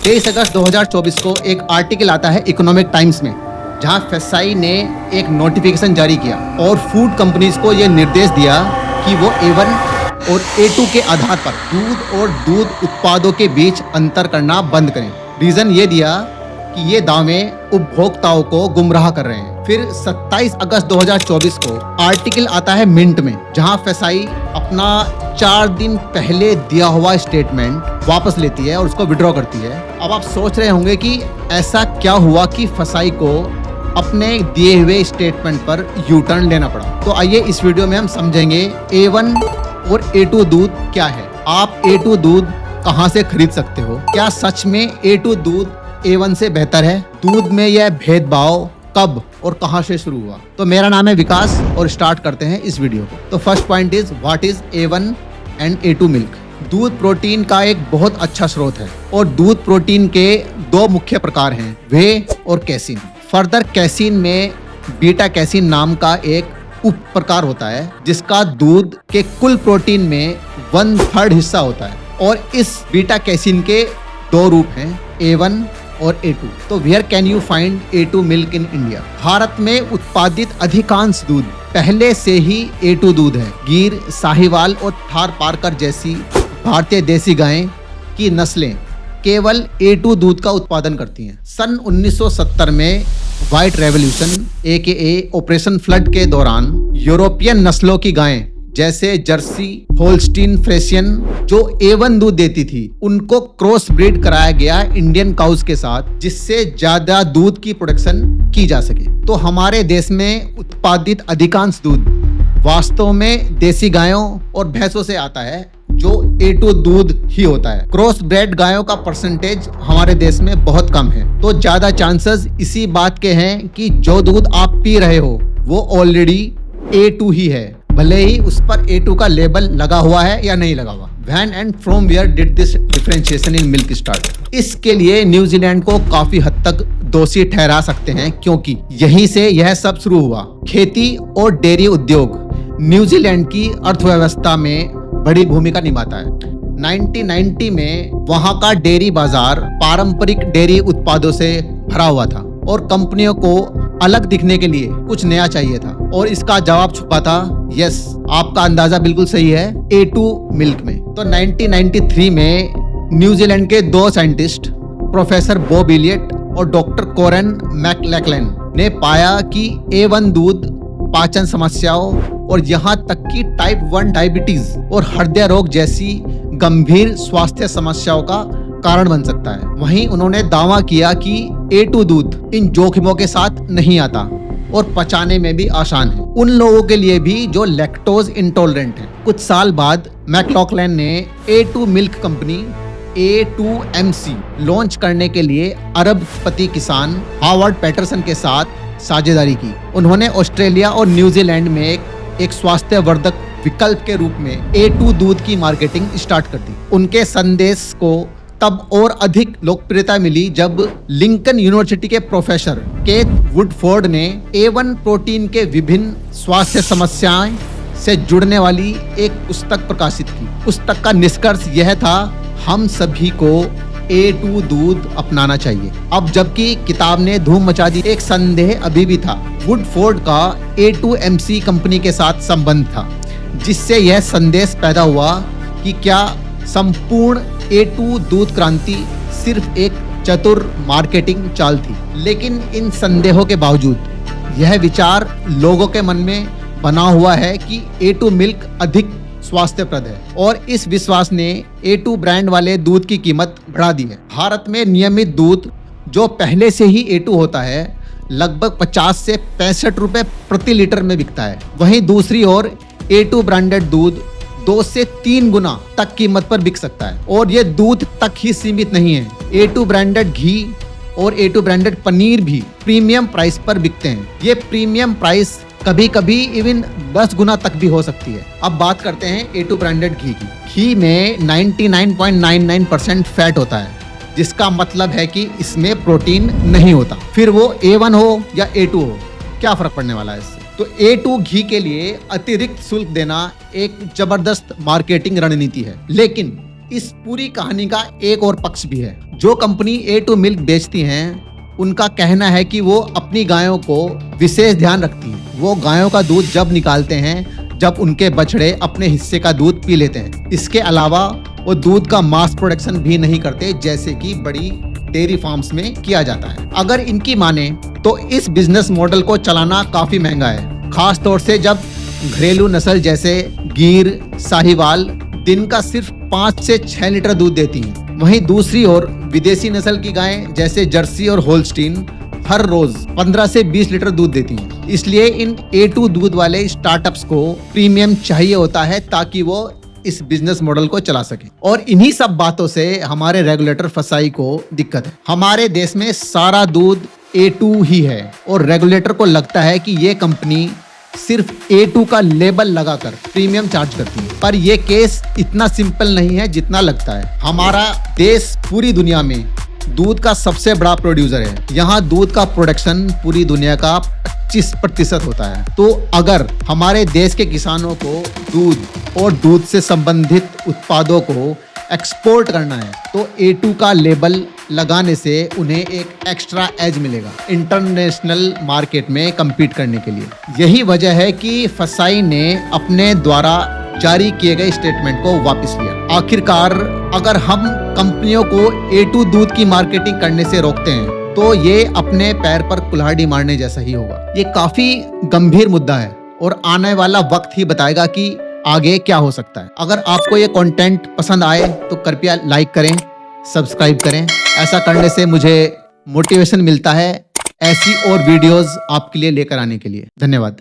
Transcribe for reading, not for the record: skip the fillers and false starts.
23 अगस्त 2024 को एक आर्टिकल आता है इकोनॉमिक टाइम्स में, जहां FSSAI ने एक नोटिफिकेशन जारी किया और फूड कंपनीज को यह निर्देश दिया कि वो A1 और A2 के आधार पर दूध और दूध उत्पादों के बीच अंतर करना बंद करें। रीजन ये दिया कि ये दावे उपभोक्ताओं को गुमराह कर रहे हैं। फिर 27 अगस्त 2024 को आर्टिकल आता है मिंट में, जहां FSSAI अपना 4 दिन पहले दिया हुआ स्टेटमेंट वापस लेती है और उसको विड्रॉ करती है। अब आप सोच रहे होंगे कि ऐसा क्या हुआ कि FSSAI को अपने दिए हुए स्टेटमेंट पर यू टर्न लेना पड़ा। तो आइए इस वीडियो में हम समझेंगे A1 और A2 दूध क्या है, आप A2 दूध कहां से खरीद सकते हो, क्या सच में A2 दूध A1 से बेहतर है, दूध में यह भेदभाव कब और कहां से शुरू हुआ। तो मेरा नाम है विकास और स्टार्ट करते हैं इस वीडियो को। तो first point is what is A1 and A2 milk. दूध प्रोटीन का एक बहुत अच्छा स्रोत है और दूध प्रोटीन के 2 मुख्य प्रकार हैं, वे और कैसीन। फर्दर कैसीन में बीटा कैसीन नाम का एक उप प्रकार होता है जिसका दूध के कुल प्रोटीन में 1/3 हिस्सा होता है। और इस बीटा कैसीन के 2 रूप हैं, A1 और A2। तो where can you find A2 milk in India. Bharat में उत्पादित अधिकांश दूध पहले से ही A2 दूध है। गिर, साहिवाल और थार पारकर जैसी भारतीय देसी गायें की नस्लें केवल A2 दूध का उत्पादन करती हैं। सन 1970 में white revolution AKA operation flood के दौरान यूरोपियन नस्लों की गायें जैसे जर्सी, होल्स्टीन फ्रेशियन जो A1 दूध देती थी, उनको क्रॉस ब्रीड कराया गया इंडियन काउस के साथ, जिससे ज्यादा दूध की प्रोडक्शन की जा सके। तो हमारे देश में उत्पादित अधिकांश दूध वास्तव में देसी गायों और भैंसों से आता है जो A2 दूध ही होता है। क्रॉस ब्रेड गायों का परसेंटेज हमारे देश में बहुत कम है, तो ज्यादा चांसेस इसी बात के हैं कि जो दूध आप पी रहे हो वो ऑलरेडी A2 ही है, भले ही उस पर A2 का लेबल लगा हुआ है या नहीं लगा हुआ। When and from where did this differentiation in milk start? इसके लिए न्यूजीलैंड को काफी हद तक दोषी ठहरा सकते हैं, क्योंकि यहीं से यह सब शुरू हुआ। खेती और डेयरी उद्योग न्यूजीलैंड की अर्थव्यवस्था में बड़ी भूमिका निभाता है। 1990 में वहां का डेयरी बाजार पारंपरिक डेयरी उत्पादों से भरा हुआ था और कंपनियों को अलग दिखने के लिए कुछ नया चाहिए था, और इसका जवाब छुपा था, यस आपका अंदाजा बिल्कुल सही है, A2 मिल्क में। तो 1993 में न्यूजीलैंड के 2 साइंटिस्ट प्रोफेसर बॉब इलियट और डॉक्टर कोरेन मैकलैक्लैन ने पाया कि A1 दूध पाचन समस्याओं और यहाँ तक कि टाइप 1 डायबिटीज और हृदय रोग जैसी गंभीर स्वास्थ्य समस्याओं का कारण बन सकता है। वहीं उन्होंने दावा किया कि A2 दूध इन जोखिमों के साथ नहीं आता और पचाने में भी आसान है, उन लोगों के लिए भी जो लैक्टोज इंटॉलरेंट हैं। कुछ साल बाद मैकलॉक्लैन ने A2 milk company A2MC launch करने के लिए अरबपति किसान हावर्ड पैटरसन के साथ साझेदारी की। उन्होंने ऑस्ट्रेलिया और न्यूजीलैंड में एक स्वास्थ्यवर्धक विकल्प के रूप में A2 दूध की मार्केटिंग स्टार्ट कर दी। उनके संदेश को तब और अधिक लोकप्रियता मिली जब लिंकन यूनिवर्सिटी के प्रोफेसर केथ वुडफोर्ड ने A1 प्रोटीन के विभिन्न स्वास्थ्य समस्याएं से जुड़ने वाली एक पुस्तक प्रकाशित की। पुस्तक का निष्कर्ष यह था, हम सभी को A2 दूध अपनाना चाहिए। अब जबकि किताब ने धूम मचा दी, एक संदेह अभी भी था। वुडफोर्ड का A2MC कंपनी के साथ संबंध था, जिससे यह संदेश पैदा हुआ कि क्या संपूर्ण A2 दूध क्रांति सिर्फ एक चतुर मार्केटिंग चाल थी। लेकिन इन संदेहों के बावजूद यह विचार लोगों के मन में बना हुआ है कि A2 मिल्क अधिक स्वास्थ्यप्रद है, और इस विश्वास ने A2 ब्रांड वाले दूध की कीमत बढ़ा दी है। भारत में नियमित दूध जो पहले से ही A2 होता है लगभग 50 से 65 रुपए प्रति लीटर में बिकता है। वहीं दूसरी ओर A2 ब्रांडेड दूध 2 से 3 गुना तक कीमत पर बिक सकता है, और ये दूध तक ही सीमित नहीं है। A2 ब्रांडेड घी और A2 ब्रांडेड पनीर भी प्रीमियम प्राइस पर बिकते हैं। ये प्रीमियम प्राइस कभी कभी इवन 10 गुना तक भी हो सकती है। अब बात करते हैं A2 ब्रांडेड घी की। घी में 99.99% फैट होता है, जिसका मतलब है कि इसमें प्रोटीन नहीं होता। फिर वो A1 हो या A2 हो, क्या फर्क पड़ने वाला है इससे। तो A2 घी के लिए अतिरिक्त शुल्क देना एक जबरदस्त मार्केटिंग रणनीति है, लेकिन इस पूरी कहानी का एक और पक्ष भी है। जो कंपनी A2 मिल्क बेचती हैं, उनका कहना है कि वो अपनी गायों को विशेष ध्यान रखती हैं। वो गायों का दूध जब निकालते हैं जब उनके बछड़े अपने हिस्से का दूध पी लेते हैं। इसके अलावा वो दूध का मास प्रोडक्शन भी नहीं करते, जैसे कि बड़ी डेयरी फार्म्स में किया जाता है। अगर इनकी माने तो इस बिजनेस मॉडल को चलाना काफी महंगा है, खास तौर से जब घरेलू नस्ल जैसे गीर, साहिवाल दिन का सिर्फ 5 से 6 लीटर दूध देती हैं। वहीं दूसरी ओर विदेशी नस्ल की गायें जैसे जर्सी और होल्स्टीन हर रोज 15 से 20 लीटर दूध देती हैं। इसलिए इन A2 दूध वाले स्टार्टअप्स को प्रीमियम चाहिए होता है ताकि वो इस बिजनेस मॉडल को चला सके। और इन्हीं सब बातों से हमारे रेगुलेटर फसाई को दिक्कत है। हमारे देश में सारा दूध A2 ही है और रेगुलेटर को लगता है कि ये कंपनी सिर्फ A2 का लेबल लगाकर प्रीमियम चार्ज करती है। पर यह केस इतना सिंपल नहीं है जितना लगता है। हमारा देश पूरी दुनिया में दूध का सबसे बड़ा प्रोड्यूसर है। यहाँ दूध का प्रोडक्शन पूरी दुनिया का 25% होता है। तो अगर हमारे देश के किसानों को दूध और दूध से संबंधित उत्पादों को एक्सपोर्ट करना है तो A2 का लेबल लगाने से उन्हें एक एक्स्ट्रा एज मिलेगा इंटरनेशनल मार्केट में compete करने के लिए। यही वजह है कि फसाई ने अपने द्वारा जारी किए गए स्टेटमेंट को वापस लिया। आखिरकार अगर हम कंपनियों को A2 दूध की मार्केटिंग करने से रोकते हैं तो ये अपने पैर पर कुल्हाड़ी मारने जैसा ही होगा। ये काफी गंभीर मुद्दा है और आने वाला वक्त ही बताएगा कि आगे क्या हो सकता है। अगर आपको ये कंटेंट पसंद आए तो कृपया लाइक करें, सब्सक्राइब करें। ऐसा करने से मुझे मोटिवेशन मिलता है ऐसी और वीडियोस आपके लिए लेकर आने के लिए। धन्यवाद।